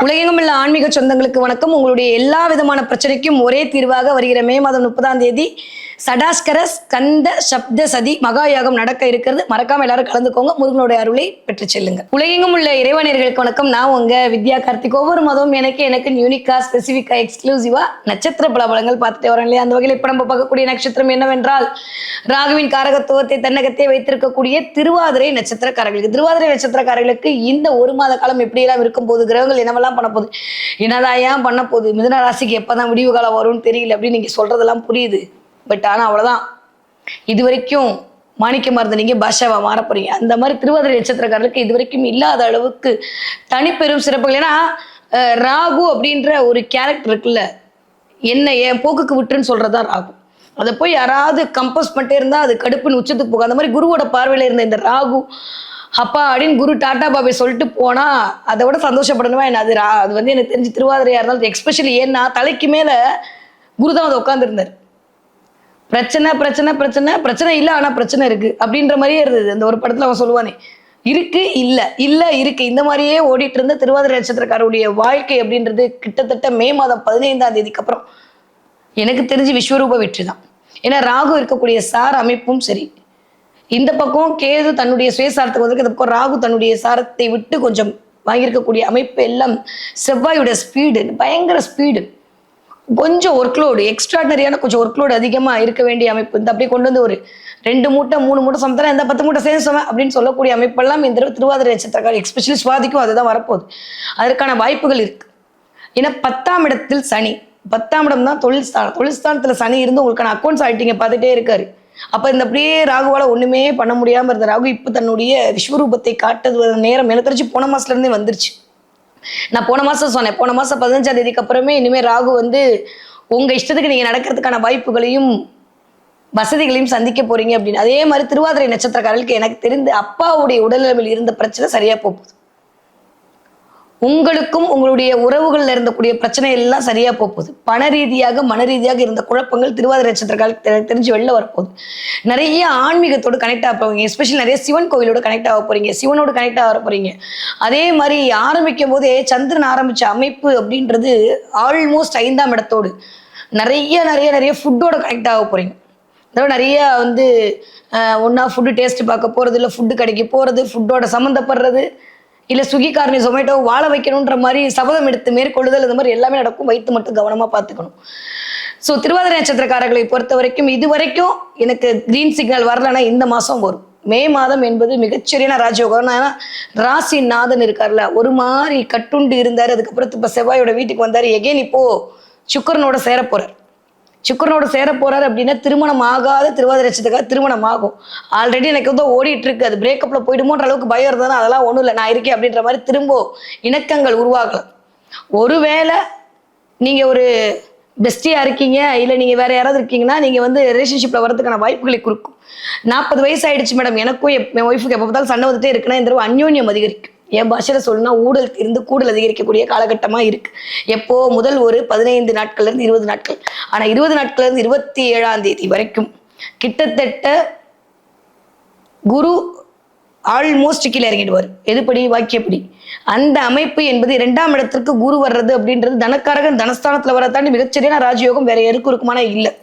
உலகெங்கும் உள்ள ஆன்மீக சொந்தங்களுக்கு வணக்கம். உங்களுடைய எல்லா விதமான பிரச்சனைக்கும் ஒரே தீர்வாக வருகிற மே மாதம் 30ஆம் தேதி சடாஸ்கர ஸ்கந்த சப்த சதி மகா யாகம் நடக்க இருக்கிறது. மறக்காம எல்லாரும் கலந்துக்கோங்க. முருகனுடைய அருளை பெற்று செல்லுங்க. உலகெங்கும் உள்ள இறைவனர்களுக்கு வணக்கம். நான் உங்க வித்யா கார்த்திக். ஒவ்வொரு மாதமும் எனக்கு யூனிக்கா ஸ்பெசிபிக்கா எக்ஸ்க்ளூசிவா நட்சத்திர பலபலங்கள் பார்த்துட்டு வரேன் இல்லையா? அந்த வகையில் இப்ப நம்ம பார்க்கக்கூடிய நட்சத்திரம் என்னவென்றால் ராகுவின் காரகத்துவத்தை தன்னகத்தை வைத்திருக்கக்கூடிய திருவாதிரை நட்சத்திரக்காரர்களுக்கு. திருவாதிரை நட்சத்திரக்காரர்களுக்கு இந்த ஒரு மாத காலம் எப்படியெல்லாம் இருக்கும் போது, கிரகங்கள் என்னவெல்லாம் பண்ண போகுது, என்னதான் ஏன் பண்ண போகுது, மிதுன ராசிக்கு எப்பதான் விடிவு காலம் வரும்னு தெரியல அப்படின்னு நீங்க சொல்றதெல்லாம் புரியுது. பட் ஆனா அவ்வளவுதான், இது வரைக்கும் மாணிக்கமா இருந்த நீங்க பாஷாவா மாற போறீங்க. அந்த மாதிரி திருவாதிரை நட்சத்திரக்காரர்களுக்கு இது வரைக்கும் இல்லாத அளவுக்கு தனிப்பெரும் சிறப்புகள். ஏன்னா ராகு அப்படின்ற ஒரு கேரக்டர் இருக்குல்ல, என்ன என் போக்குக்கு விட்டுருன்னு சொல்றதா ராகு. அதை போய் யாராவது கம்போஸ் பண்ணிட்டே இருந்தா அது கடுப்புன்னு உச்சத்துக்கு போகும். அந்த மாதிரி குருவோட பார்வையில இருந்த இந்த ராகு அப்பா அப்படின்னு குரு டாட்டா பாபை சொல்லிட்டு போனா அதை விட சந்தோஷப்படணுமா என்ன? அது வந்து எனக்கு தெரிஞ்சு திருவாதிரையா இருந்தாலும் எக்ஸ்பெஷலி ஏன்னா தலைக்கு மேல குருதான் அதை உட்காந்துருந்தார். பிரச்சனை பிரச்சனை பிரச்சனை பிரச்சனை இல்லை ஆனா பிரச்சனை இருக்கு அப்படின்ற மாதிரியே இருந்தது. அந்த ஒரு படத்துல அவன் சொல்லுவானே, இருக்கு இல்ல இல்ல இருக்கு, இந்த மாதிரியே ஓடிட்டு இருந்த திருவாதிரை நட்சத்திரக்காரருடைய வாழ்க்கை அப்படின்றது கிட்டத்தட்ட மே மாதம் 15ஆம் தேதிக்கு அப்புறம் எனக்கு தெரிஞ்சு விஸ்வரூப வெற்றி தான். ஏன்னா ராகு இருக்கக்கூடிய சார அமைப்பும் சரி, இந்த பக்கம் கேது தன்னுடைய சுயசாரத்துக்கு வந்திருக்கு, இந்த பக்கம் ராகு தன்னுடைய சாரத்தை விட்டு கொஞ்சம் வாங்கியிருக்கக்கூடிய அமைப்பு எல்லாம் செவ்வாயோட ஸ்பீடு பயங்கர ஸ்பீடு, கொஞ்சம் ஒர்க்லோடு எக்ஸ்ட்ராடனரியான கொஞ்சம் ஒர்க்லோடு அதிகமாக இருக்க வேண்டிய அமைப்பு. இந்த அப்படியே கொண்டு வந்து ஒரு 2 மூட்டை 3 மூட்டை சமத்தனா இந்த 10 மூட்டை சேர்ந்து அப்படின்னு சொல்லக்கூடிய அமைப்பெல்லாம் இந்த திருவாதிரை நட்சத்திரக்காரர் எக்ஸ்பெஷலி சுவாதிக்கும் அதுதான் வரப்போகுது. அதற்கான வாய்ப்புகள் இருக்கு. ஏன்னா 10ஆம் இடத்தில் சனி, 10ஆம் இடம் தான் தொழில் ஸ்தானம். தொழில் ஸ்தானத்துல சனி இருந்து உங்களுக்கான அக்கௌண்ட்ஸ் ஆயிட்டீங்க பார்த்துட்டே இருக்காரு. அப்ப இந்த அப்படியே ராகுவால ஒண்ணுமே பண்ண முடியாம இருந்த ராகு இப்ப தன்னுடைய விஸ்வரூபத்தை காட்டுறது நேரம் எனக்கு தெரிஞ்சு போன மாசத்துல இருந்தே வந்துருச்சு. நான் போன மாசம் சொன்னேன், போன மாசம் 15ஆம் தேதிக்கு அப்புறமே இனிமே ராகு வந்து உங்க இஷ்டத்துக்கு நீங்க நடக்கிறதுக்கான வாய்ப்புகளையும் வசதிகளையும் சந்திக்க போறீங்க அப்படின்னு. அதே மாதிரி திருவாதிரை நட்சத்திரக்காரர்களுக்கு எனக்கு தெரிந்து அப்பாவுடைய உடல்நிலையில் இருந்த பிரச்சனை சரியா போகுது. உங்களுக்கும் உங்களுடைய உறவுகள்ல இருந்தக்கூடிய பிரச்சனை எல்லாம் சரியா போகுது. பண ரீதியாக மன ரீதியாக இருந்த குழப்பங்கள் திருவாதிரை நட்சத்திரக்காரர்களுக்கு தெரிஞ்சு வெளில வரப்போகுது. நிறைய ஆன்மீகத்தோடு கனெக்ட் ஆக போறீங்க. எஸ்பெஷலி நிறைய சிவன் கோவிலோட கனெக்ட் ஆக போறீங்க, சிவனோடு கனெக்ட் ஆக போறீங்க. அதே மாதிரி ஆரம்பிக்கும் போதே சந்திரன் ஆரம்பிச்ச அமைப்பு அப்படின்றது ஆல்மோஸ்ட் 5ஆம் இடத்தோடு நிறைய நிறைய நிறைய ஃபுட்டோட கனெக்ட் ஆக போறீங்க. அதாவது நிறைய வந்து ஒன்னா ஃபுட்டு டேஸ்ட் பார்க்க போறது, இல்லை ஃபுட்டு கடைக்கு போறது, ஃபுட்டோட சம்மந்தப்படுறது, இல்லை ஸ்விக்கி காரணி ஜொமேட்டோ வாழ வைக்கணுன்ற மாதிரி சபதம் எடுத்து மேற்கொள்ளுதல், இந்த மாதிரி எல்லாமே நடக்கும். வைத்து மட்டும் கவனமா பார்த்துக்கணும். ஸோ திருவாதிரை நட்சத்திரக்காரர்களை பொறுத்த வரைக்கும் இது வரைக்கும் எனக்கு கிரீன் சிக்னல் வரலன்னா இந்த மாசம் வரும். மே மாதம் என்பது மிகச்சரியான ராஜயோகம். ஏன்னா ராசி நாதன் இருக்கார்ல, ஒரு மாதிரி கட்டுண்டு இருந்தாரு, அதுக்கப்புறம் இப்ப செவ்வாயோட வீட்டுக்கு வந்தாரு. எகெயின் இப்போ சுக்கரனோட சேர போறார். சுக்கரனோட சேர போறாரு அப்படின்னா திருமணம் ஆகாத திருவாதிரை நட்சத்திரக்காரர் திருமணம் ஆகும். ஆல்ரெடி எனக்கு வந்து ஓடிட்டு இருக்கு, அது பிரேக்கப்ல போயிடுமோன்ற அளவுக்கு பயம் இருந்தாலும் அதெல்லாம் ஒண்ணும் இல்லை, நான் இருக்கேன் அப்படின்ற மாதிரி திரும்ப இணக்கங்கள் உருவாகலாம். ஒருவேளை நீங்க ஒரு பெஸ்டியா இருக்கீங்க, இல்லை நீங்க வேற யாராவது இருக்கீங்கன்னா நீங்க வந்து ரிலேஷன்ஷிப்ல வரதுக்கான வாய்ப்புகளை கொடுக்கும். 40 வயசு ஆயிடுச்சு மேடம், எனக்கும் என் ஒய்ஃபுக்கு எப்போ பார்த்தாலும் சண்டை வந்துட்டே இருக்குன்னா இந்த தடவை அந்யோன்யம் அதிகரிக்கும். என் பாஷையில சொல்லணும்னா ஊழல் இருந்து கூடல் அதிகரிக்கக்கூடிய காலகட்டமா இருக்கு. எப்போ முதல் ஒரு 15 நாட்கள்ல இருந்து 20 நாட்கள், ஆனா 20 நாட்கள்ல இருந்து 27ஆம் தேதி வரைக்கும் கிட்டத்தட்ட குரு ஆல்மோஸ்ட் கீழே இறங்கிடுவார். எதுபடி? வாக்கியப்படி. அந்த அமைப்பு என்பது 2ஆம் இடத்திற்கு குரு வர்றது அப்படின்றது தனக்காரகன் தனஸ்தானத்துல வர தாண்டி மிகச்சரியான ராஜயோகம் வேற யாருக்கும் இருக்குமானா இல்லை.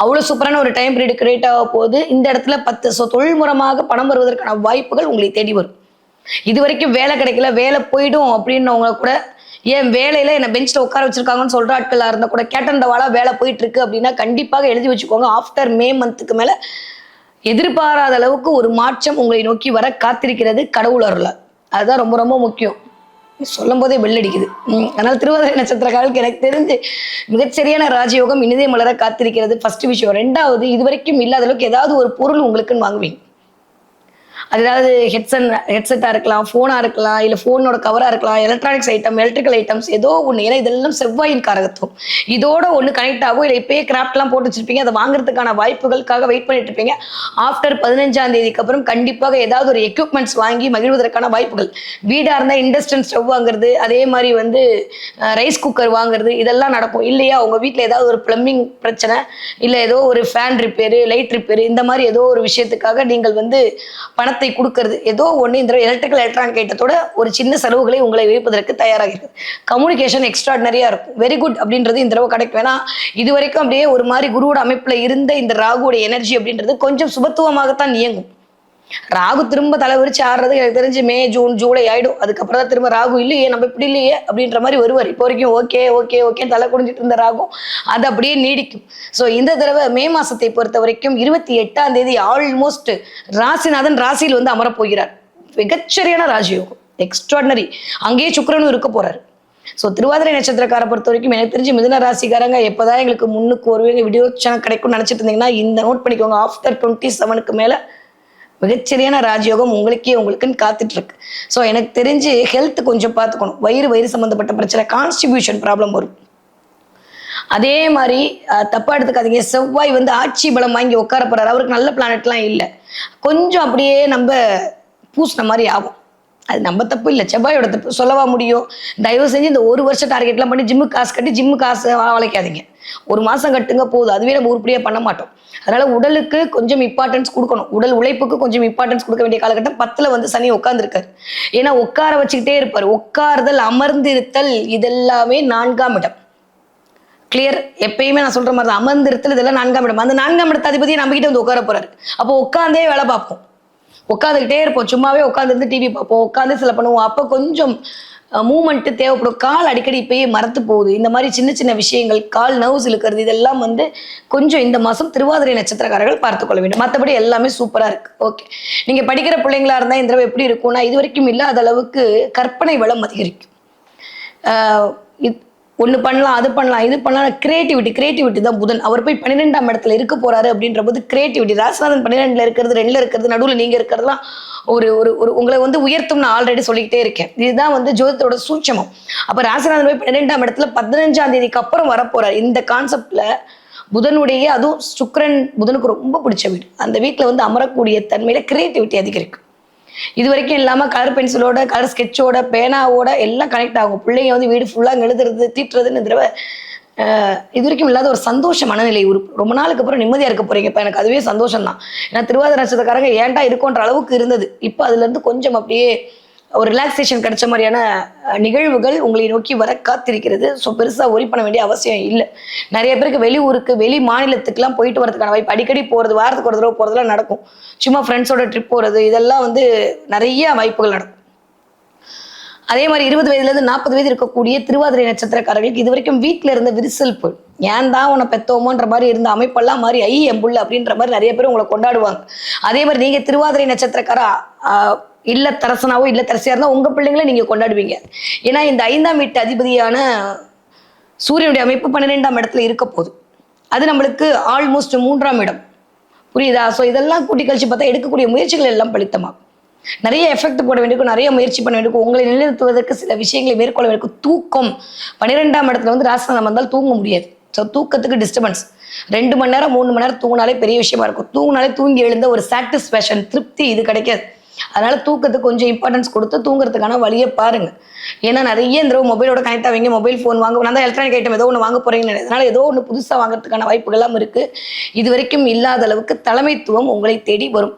அவ்வளவு சூப்பரான ஒரு டைம் பீரியட் கிரியேட் ஆக போகுது. இந்த இடத்துல 10 தொழில் மூலமாக பணம் வருவதற்கான வாய்ப்புகள் உங்களை தேடி வரும். இது வரைக்கும் வேலை கிடைக்கல, வேலை போயிடும் அப்படின்னவங்க கூட, ஏன் வேலையில என்ன பெஞ்ச்ல உட்கார வச்சிருக்காங்கன்னு சொல்ற ஆட்களா இருந்தா கூட கேட்டண்டவாளா வேலை போயிட்டு இருக்கு அப்படின்னா கண்டிப்பாக எழுதி வச்சுக்கோங்க. ஆஃப்டர் மே மந்த்துக்கு மேல எதிர்பாராத அளவுக்கு ஒரு மாற்றம் உங்களை நோக்கி வர காத்திருக்கிறது கடவுள் அருள. அதுதான் ரொம்ப ரொம்ப முக்கியம். சொல்லும் போதே வெள்ளடிக்குது. அதனால திருவாதிரை நட்சத்திரக்காரர்களுக்கு எனக்கு தெரிஞ்சு மிகச்சரியான ராஜயோகம் இனிதே மலர காத்திருக்கிறது. ஃபர்ஸ்ட் விஷயம். 2வது, இது வரைக்கும் இல்லாத அளவுக்கு ஏதாவது ஒரு பொருள் உங்களுக்குன்னு வாங்குவீங்க. அதாவது ஹெட்செட்டா இருக்கலாம், போனா இருக்கலாம், இல்ல போனோட கவரா இருக்கலாம், எலக்ட்ரானிக்ஸ் ஐட்டம், எலக்ட்ரிக்கல் ஐட்டம்ஸ், ஏதோ ஒண்ணு. ஏன்னா இதெல்லாம் செவ்வாயின் காரகத்துவம். இதோட ஒண்ணு கனெக்ட் ஆகும். இல்லை இப்பயே கிராஃப்ட் எல்லாம் போட்டு வச்சிருப்பீங்க, அதை வாங்குறதுக்கான வாய்ப்புகளுக்காக வெயிட் பண்ணிட்டு இருப்பீங்க. ஆஃப்டர் 15ஆம் தேதிக்கு அப்புறம் கண்டிப்பாக ஏதாவது ஒரு எக்யூப்மெண்ட்ஸ் வாங்கி மகிழ்வதற்கான வாய்ப்புகள். வீடா இருந்தா இண்டஸ்ட்ரியல் ஸ்டவ் வாங்குறது, அதே மாதிரி வந்து ரைஸ் குக்கர் வாங்குறது, இதெல்லாம் நடக்கும். இல்லையா உங்க வீட்டுல ஏதாவது ஒரு பிளம்பிங் பிரச்சனை, இல்ல ஏதோ ஒரு ஃபேன் ரிப்பேரு, லைட் ரிப்பேரு, இந்த மாதிரி ஏதோ ஒரு விஷயத்துக்காக நீங்கள் வந்து பணத்தை பணத்தை கொடுக்கறது, ஏதோ ஒன்று இந்த எலக்ட்ரிக்கல் எலக்ட்ரானிக் ஐட்டத்தோட ஒரு சின்ன செலவுகளை உங்களை வைப்பதற்கு தயாராக இருக்குது. கம்யூனிகேஷன் எக்ஸ்ட்ராடினரியாக இருக்கும், வெரி குட் அப்படின்றது இந்த தடவை கிடைக்கும். ஏன்னா இது வரைக்கும் அப்படியே ஒரு மாதிரி குருவோட அமைப்பில் இருந்த இந்த ராகுவோட எனர்ஜி அப்படின்றது கொஞ்சம் சுபத்துவமாகத்தான் இயங்கும். ராகு திரும்ப தலை விரிச்சு ஆடுறது எனக்கு தெரிஞ்சு மே ஜூன் ஜூலை ஆயிடும். அதுக்கப்புறம் தான் திரும்ப ராகு இல்லையே நம்ம இப்படி இல்லையே அப்படின்ற மாதிரி வருவார். இப்போ வரைக்கும் ஓகே ஓகே ஓகே தலை குடிஞ்சிட்டு இருந்த ராகும் அது அப்படியே நீடிக்கும். ஸோ இந்த தடவை மே மாசத்தை பொறுத்த வரைக்கும் 28ஆம் தேதி ஆல்மோஸ்ட் ராசிநாதன் ராசியில் வந்து அமரப்போகிறார். மிகச்சரியான ராஜயோகம், எக்ஸ்ட்ராடினரி. அங்கேயே சுக்கிரனும் இருக்க போறாரு. ஸோ திருவாதிரை நட்சத்திரக்காரை பொறுத்த வரைக்கும் எனக்கு தெரிஞ்சு மிதுன ராசிக்காரங்க எப்போதான் எங்களுக்கு முன்னுக்கு வருவீங்க வீடியோ சேனல் கிடைக்கும்னு நினச்சிட்டு இருந்தீங்கன்னா இந்த நோட் பண்ணிக்கோங்க. ஆஃப்டர் 27க்கு மேலே மிகச்சரியான ராஜயோகம் உங்களுக்குன்னு காத்துட்டு இருக்கு. ஸோ எனக்கு தெரிஞ்சு ஹெல்த் கொஞ்சம் பார்த்துக்கணும். வயிறு சம்மந்தப்பட்ட பிரச்சனை, கான்ஸ்டிபியூஷன் ப்ராப்ளம் வரும். அதே மாதிரி தப்பா எடுத்துக்காதீங்க, செவ்வாய் வந்து ஆட்சி பலம் வாங்கி உட்கார போறாரு. அவருக்கு நல்ல பிளானட்லாம் இல்லை, கொஞ்சம் அப்படியே நம்ம பூசின மாதிரி ஆகும். அது நம்ம தப்பு இல்லை, செவ்வாயோட தப்பு சொல்லவா முடியும். தயவு செஞ்சு இந்த ஒரு வருஷம் டார்கெட்லாம் பண்ணி ஜிம்முக்கு காசு கட்டி ஜிம்மு காசு வளைக்காதீங்க. ஒரு மாதம் கட்டுங்க போதும், அதுவே நம்ம உருப்படியாக பண்ண மாட்டோம். அதனால உடலுக்கு கொஞ்சம் இம்பார்ட்டன்ஸ் கொடுக்கணும், உடல் உழைப்புக்கு கொஞ்சம் இம்பார்ட்டன்ஸ் கொடுக்க வேண்டிய காலகட்டம். 10ல் வந்து சனி உட்கார்ந்துருக்காரு. ஏன்னா உட்கார வச்சுக்கிட்டே இருப்பார். உட்கார்தல் அமர்ந்திருத்தல் இதெல்லாமே 4ஆம் இடம். கிளியர்? எப்பயுமே நான் சொல்ற மாதிரி தான், அமர்ந்திருத்தல் இதெல்லாம் 4ஆம் இடம். அந்த 4ஆம் இடத்த அதிபதியை நம்ம கிட்ட வந்து உட்கார போறாரு. அப்போ உட்காந்தே வேலை பார்ப்போம், உட்காந்துக்கிட்டே இருப்போம், சும்மாவே உட்காந்துருந்து டிவி பார்ப்போம், உட்காந்து சில பண்ணுவோம். அப்போ கொஞ்சம் மூமெண்ட்டு தேவைப்படும். கால் அடிக்கடி இப்பயே மரத்து போகுது, இந்த மாதிரி சின்ன சின்ன விஷயங்கள், கால் நர்வ்ஸ் இழுக்கிறது, இதெல்லாம் வந்து கொஞ்சம் இந்த மாதம் திருவாதிரை நட்சத்திரக்காரர்கள் பார்த்துக்கொள்ள வேண்டும். மற்றபடி எல்லாமே சூப்பராக இருக்கு. ஓகே, நீங்கள் படிக்கிற பிள்ளைங்களா இருந்தால் இந்த தடவை எப்படி இருக்கும்னா, இது வரைக்கும் இல்லாத அளவுக்கு கற்பனை வளம் அதிகரிக்கும். ஒன்று பண்ணலாம், அது பண்ணலாம், இது பண்ணலாம். கிரியேட்டிவிட்டி தான் புதன். அவர் போய் 12ஆம் இடத்துல இருக்க போறாரு அப்படின்ற போது கிரியேட்டிவிட்டி. ராசிநாதன் 12ல் இருக்கிறது, 2ல் இருக்கிறது, நடுவில் நீங்க இருக்கிறதுலாம் ஒரு ஒரு ஒரு உங்களை வந்து உயர்த்தும். நான் ஆல்ரெடி சொல்லிக்கிட்டே இருக்கேன், இதுதான் வந்து ஜோதிடத்தோட சூட்சமம். அப்ப ராசிநாதன் போய் 12ஆம் இடத்துல 15ஆம் தேதிக்கு அப்புறம் வரப்போறாரு. இந்த கான்செப்ட்ல புதனுடைய, அதுவும் சுக்கிரன் புதனுக்கு ரொம்ப பிடிச்ச வீடு, அந்த வீட்டில் வந்து அமரக்கூடிய தன்மையில கிரியேட்டிவிட்டி அதிகரிக்கும். இது வரைக்கும் இல்லாமல் கலர் பென்சிலோட, கலர் ஸ்கெட்சோட, பேனாவோட எல்லாம் கனெக்ட் ஆகும். பிள்ளைங்க வந்து வீடு ஃபுல்லாக எழுதுறது, தீட்டுறதுன்னு தடவை இது வரைக்கும் இல்லாத ஒரு சந்தோஷ மனநிலை உருப்பு. ரொம்ப நாளுக்கு அப்புறம் நிம்மதியாக இருக்க போறீங்க. இப்போ எனக்கு அதுவே சந்தோஷம் தான். ஏன்னா திருவாதிரை நட்சத்திரக்காரங்க ஏன்டா இருக்குன்ற அளவுக்கு இருந்தது. இப்போ அதுலேருந்து கொஞ்சம் அப்படியே ஒரு ரிலாக்ஸேஷன் கிடைச்ச மாதிரியான நிகழ்வுகள் உங்களை நோக்கி வர காத்திருக்கிறது. ஸோ பெருசாக ஒரி பண்ண வேண்டிய அவசியம் இல்லை. நிறைய பேருக்கு வெளியூருக்கு, வெளி மாநிலத்துக்குலாம் போயிட்டு வரதுக்கான வாய்ப்பு, அடிக்கடி போகிறது, வாரத்துக்கு ஒரு தடவை போகிறதுலாம் நடக்கும். சும்மா ஃப்ரெண்ட்ஸோட ட்ரிப் போகிறது, இதெல்லாம் வந்து நிறைய வாய்ப்புகள் நடக்கும். அதே மாதிரி 20 வயதுலேருந்து 40 வயது இருக்கக்கூடிய திருவாதிரை நட்சத்திரக்காரர்களுக்கு இது வரைக்கும் வீட்டில் இருந்த விரிசல் போல், ஏன் தான் உன்னை பெத்தோமோன்ற மாதிரி இருந்த அமைப்பெல்லாம் மாதிரி எம்புள்ள அப்படின்ற மாதிரி நிறைய பேர் உங்களை கொண்டாடுவாங்க. அதே மாதிரி நீங்கள் திருவாதிரை நட்சத்திரக்காரா இல்லத்தரசனாவோ இல்லத்தரசியாக இருந்தால் உங்கள் பிள்ளைங்களை நீங்கள் கொண்டாடுவீங்க. ஏன்னா இந்த 5ஆம் வீட்டு அதிபதியான சூரியனுடைய அமைப்பு 12ஆம் இடத்துல இருக்க போகுது. அது நம்மளுக்கு ஆல்மோஸ்ட் 3ஆம் இடம். புரியுதா? ஸோ இதெல்லாம் கூட்டி கழிச்சு பார்த்தா எடுக்கக்கூடிய முயற்சிகள் எல்லாம் பலித்தமாகும். நிறைய எஃபெக்ட் போட வேண்டியிருக்கும், நிறைய முயற்சி பண்ண வேண்டியிருக்கும், உங்களை நிலைநிறுத்துவதற்கு சில விஷயங்களை மேற்கொள்ள வேண்டியிருக்கும். தூக்கம் 12ஆம் இடத்துல வந்து ராசிநாதன் வந்தால் தூங்க முடியாது. ஸோ தூக்கத்துக்கு டிஸ்டர்பன்ஸ். 2 மணி நேரம் 3 மணி நேரம் தூங்கினாலே பெரிய விஷயமா இருக்கும். தூங்கினாலே தூங்கி எழுந்த ஒரு சாட்டிஸ்ஃபேக்ஷன், திருப்தி இது கிடைக்காது. அதனால தூக்கத்துக்கு கொஞ்சம் இம்பார்ட்டன்ஸ் கொடுத்து தூங்குறதுக்கான வழியை பாருங்க. ஏன்னா நிறைய இந்த மொபைலோட கனெக்ட் ஆவீங்க, மொபைல் ஃபோன் வாங்க, நான் தான் எலக்ட்ரானிக் ஐட்டம் ஏதோ ஒன்று வாங்க போறீங்கன்னு, அதனால ஏதோ ஒன்று புதுசாக வாங்குறதுக்கான வாய்ப்புகள்லாம் இருக்கு. இது வரைக்கும் இல்லாத அளவுக்கு தலைமைத்துவம் உங்களை தேடி வரும்.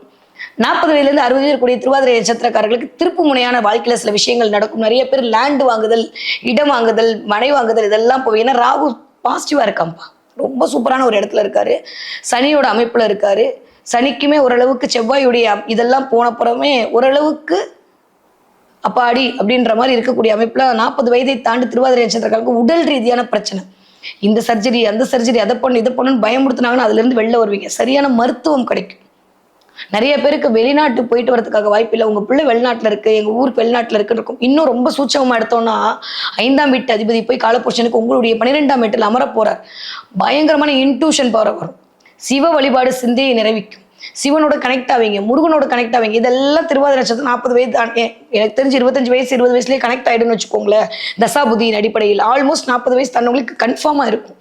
40 வயதுலேருந்து 60 வயது இருக்கக்கூடிய திருவாதிரை நட்சத்திரக்காரர்களுக்கு திருப்பு முனையான வாழ்க்கையில சில விஷயங்கள் நடக்கும். நிறைய பேர் லேண்டு வாங்குதல், இடம் வாங்குதல், மனை வாங்குதல் இதெல்லாம் போய், ஏன்னா ராகு பாசிட்டிவா இருக்காம்பா, ரொம்ப சூப்பரான ஒரு இடத்துல இருக்காரு, சனியோட அமைப்புல இருக்காரு. சனிக்குமே ஓரளவுக்கு, செவ்வாயுடைய இதெல்லாம் போனப்புறமே ஓரளவுக்கு அப்பாடி அப்படின்ற மாதிரி இருக்கக்கூடிய அமைப்புல 40 வயதை தாண்டி திருவாதிரை நட்சத்திரக்காரர்களுக்கு உடல் ரீதியான பிரச்சனை, இந்த சர்ஜரி அந்த சர்ஜரி, அதை பண்ணு இதை பண்ணுன்னு பயமுறுத்தினாங்கன்னா அதுல இருந்து வெளில வருவீங்க. சரியான மருத்துவம் கிடைக்கும். நிறைய பேருக்கு வெளிநாட்டு போயிட்டு வரதுக்காக வாய்ப்பு இல்லை. உங்க பிள்ளை வெளிநாட்டுல இருக்கு, எங்க ஊருக்கு வெளிநாட்டுல இருக்குன்னு இருக்கும். இன்னும் ரொம்ப சூட்சமா எடுத்தோம்னா 5ஆம் வீட்டு அதிபதி போய் காலபுருஷனுக்கு உங்களுடைய 12ஆம் வீட்டில் அமர போறார். பயங்கரமான இன்ட்யூஷன் பவர் வரும். சிவ வழிபாடு சிந்தையை நிறைவிக்கும். சிவனோட கனெக்ட் ஆவீங்க, முருகனோட கனெக்ட் ஆவீங்க. இதெல்லாம் திருவாதிரை நட்சத்திரம் 40 வயது, எனக்கு தெரிஞ்சு 25 வயசு 20 வயசுலேயே கனெக்ட் ஆயிடுன்னு வச்சுக்கோங்களேன். தசாபுதியின் அடிப்படையில் ஆல்மோஸ்ட் 40 வயசு தன்னவங்களுக்கு கன்ஃபார்மா இருக்கும்.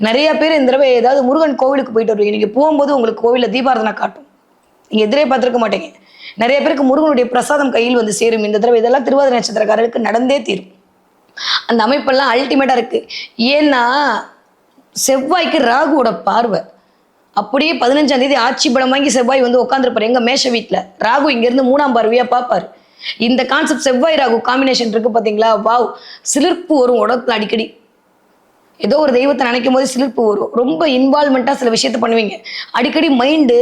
நிறைய பேர் இந்த தடவை ஏதாவது முருகன் கோவிலுக்கு போயிட்டு வருவீங்க. நீங்க போகும்போது உங்களுக்கு கோவிலில் தீபாரதனை காட்டும், நீங்க எதிரே பார்த்துருக்க மாட்டீங்க. நிறைய பேருக்கு முருகனுடைய பிரசாதம் கையில் வந்து சேரும் இந்த தடவை. இதெல்லாம் திருவாதிரை நட்சத்திரக்காரருக்கு நடந்தே தீரும். அந்த அமைப்பெல்லாம் அல்டிமேட்டா இருக்கு. ஏன்னா செவ்வாய்க்கு ராகுவோட பார்வை, அப்படியே 15ஆம் தேதி ஆட்சி பலம் வாங்கி செவ்வாய் வந்து உட்காந்துருப்பாரு எங்க மேஷ வீட்டுல. ராகு இங்க இருந்து 3ஆம் பார்வையா பார்ப்பாரு. இந்த கான்செப்ட் செவ்வாய் ராகு காம்பினேஷன் இருக்கு பாத்தீங்களா, வாவ். சிலிர்ப்பு வரும் உடம்புல அடிக்கடி. ஏதோ ஒரு தெய்வத்தை நினைக்கும் போது சிலிர்ப்பு வரும். ரொம்ப இன்வால்மெண்ட்டாக சில விஷயத்த பண்ணுவீங்க. அடிக்கடி மைண்டு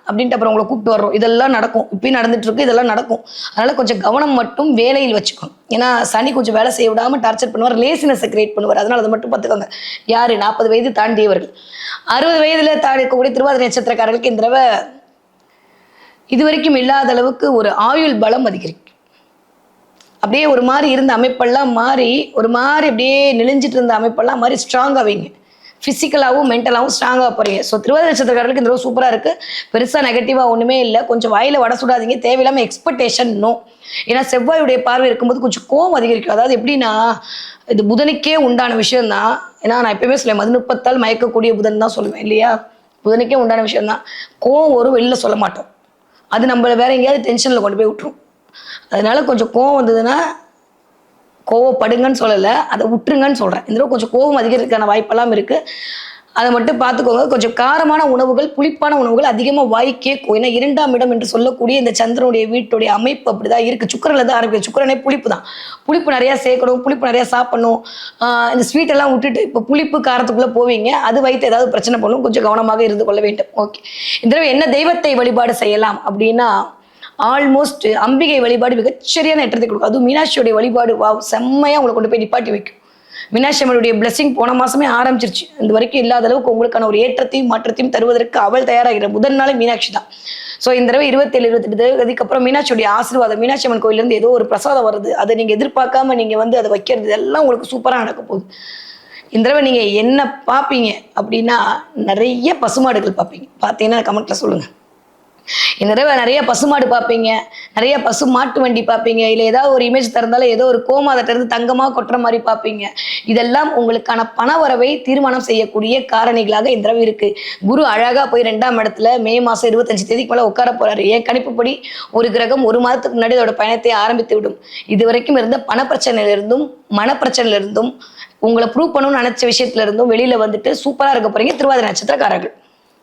அப்படின்ட்டு அப்புறம் உங்களை கூப்பிட்டு வர்றோம். இதெல்லாம் நடக்கும், இப்பயும் நடந்துட்டு இருக்கு, இதெல்லாம் நடக்கும். அதனால கொஞ்சம் கவனம் மட்டும் வேலையில் வச்சுக்கணும். ஏன்னா சனி கொஞ்சம் வேலை செய்ய விடாமல் டார்ச்சர் பண்ணுவார், லேசினஸை கிரியேட் பண்ணுவார். அதனால அதை மட்டும் பார்த்துக்கோங்க. யாரு 40 வயது தாண்டியவர்கள், 60 வயதுல தாண்டி இருக்கக்கூடிய திருவாதிரை நட்சத்திரக்காரர்களுக்கு இந்த தடவை இதுவரைக்கும் இல்லாத அளவுக்கு ஒரு ஆயுள் பலம் அதிகரிக்கும். அப்படியே ஒரு மாதிரி இருந்த அமைப்பெல்லாம் மாறி ஒரு மாதிரி அப்படியே நெளிஞ்சிட்டு இருந்த அமைப்பெல்லாம் மாதிரி ஸ்ட்ராங்காக வைங்க. ஃபிசிக்கலாகவும் மென்டலாகவும் ஸ்ட்ராங்காக போகிறீங்க. ஸோ திருவாதிரை நட்சத்திரக்காரர்களுக்கு இந்த சூப்பராக இருக்குது. பெருசாக நெகட்டிவாக ஒன்றுமே இல்லை. கொஞ்சம் வாயில் வடை சுடாதீங்க. தேவையில்லாமல் எக்ஸ்பெக்டேஷன் நோ. ஏன்னா செவ்வாயுடைய பார்வை இருக்கும்போது கொஞ்சம் கோவம் அதிகரிக்கும். அதாவது எப்படின்னா, இது புதனுக்கே உண்டான விஷயம்தான். ஏன்னா நான் எப்பயுமே சொல்லுவேன், மதுநுட்பத்தால் மயக்கக்கூடிய புதன் தான் சொல்லுவேன் இல்லையா. புதனுக்கே உண்டான விஷயம்தான். கோவம் ஒரு வெளியில் சொல்ல மாட்டோம். அது நம்மளை வேற எங்கேயாவது டென்ஷனில் கொண்டு போய் விட்டுரும். அதனால கொஞ்சம் கோவம் வந்ததுன்னா கோவப்படுங்கன்னு சொல்லலை, அதை விட்டுருங்கன்னு சொல்கிறேன். இந்த தடவை கொஞ்சம் கோவம் அதிகரிக்கிறதுக்கான வாய்ப்பெல்லாம் இருக்குது. அதை மட்டும் பார்த்துக்கோங்க. கொஞ்சம் காரமான உணவுகள், புளிப்பான உணவுகள் அதிகமாக வாய் கேட்கும். ஏன்னா 2ஆம் இடம் என்று சொல்லக்கூடிய இந்த சந்திரனுடைய வீட்டுடைய அமைப்பு அப்படிதான் இருக்குது. சுக்கரனில் தான் ஆரம்பிக்கும். சுக்கரனே புளிப்பு தான். புளிப்பு நிறையா சேர்க்கணும், புளிப்பு நிறையா சாப்பிடணும். இந்த ஸ்வீட்டெல்லாம் விட்டுட்டு இப்போ புளிப்பு காரத்துக்குள்ளே போவீங்க. அது வயிற்று ஏதாவது பிரச்சனை பண்ணும். கொஞ்சம் கவனமாக இருந்து கொள்ள வேண்டும். ஓகே, இந்த தடவை என்ன தெய்வத்தை வழிபாடு செய்யலாம் அப்படின்னா, ஆல்மோஸ்ட் அம்பிகை வழிபாடு மிகச்சரியான ஏற்றத்தை கொடுக்கும். அதுவும் மீனாட்சியோடைய வழிபாடு வாவ், செம்மையாக உங்களை கொண்டு போய் நிப்பாட்டி வைக்கும். மீனாட்சி அம்மனுடைய பிளெஸிங் போன மாசமே ஆரம்பிச்சிருச்சு. இந்த வரைக்கும் இல்லாத அளவுக்கு உங்களுக்கான ஒரு ஏற்றத்தையும் மாற்றத்தையும் தருவதற்கு அவள் தயாராகிற முதல் நாள் மீனாட்சி தான். ஸோ இந்த தடவை 27, 28 அதுக்கப்புறம் மீனாட்சியோடைய ஆசீர்வாதம், மீனாட்சி அம்மன் கோயிலேருந்து ஏதோ ஒரு பிரசாதம் வருது, அதை நீங்கள் எதிர்பார்க்காம நீங்கள் வந்து அதை வைக்கிறது எல்லாம் உங்களுக்கு சூப்பராக நடக்க போகுது. இந்த தடவை நீங்கள் என்ன பார்ப்பீங்க அப்படின்னா, நிறைய பசுமாடுகள் பார்ப்பீங்க. பார்த்தீங்கன்னா கமெண்ட்ல சொல்லுங்கள். இந்த தடவை நிறைய பசுமாடு பார்ப்பீங்க, நிறைய பசு மாட்டு வண்டி பார்ப்பீங்க. இல்லை ஏதாவது ஒரு இமேஜ் திறந்தாலும் ஏதோ ஒரு கோமாதட்டிலிருந்து தங்கமாக கொட்டுற மாதிரி பார்ப்பீங்க. இதெல்லாம் உங்களுக்கான பணவரவை தீர்மானம் செய்யக்கூடிய காரணிகளாக இந்த தடவை இருக்கு. குரு அழகா போய் 2ஆம் இடத்துல மே மாதம் 25 தேதிக்கு மேலே உட்கார போறாரு. என் கணிப்புப்படி ஒரு கிரகம் 1 மாதத்துக்கு முன்னாடி அதோட பயணத்தை ஆரம்பித்து விடும். இது வரைக்கும் இருந்த பணப்பிரச்சனையிலிருந்தும் மனப்பிரச்சனையிலிருந்தும் உங்களை ப்ரூவ் பண்ணணும்னு நினைச்ச விஷயத்துல இருந்தும் வெளியில வந்துட்டு சூப்பரா இருக்க போறீங்க திருவாதிரை நட்சத்திரக்காரர்கள்.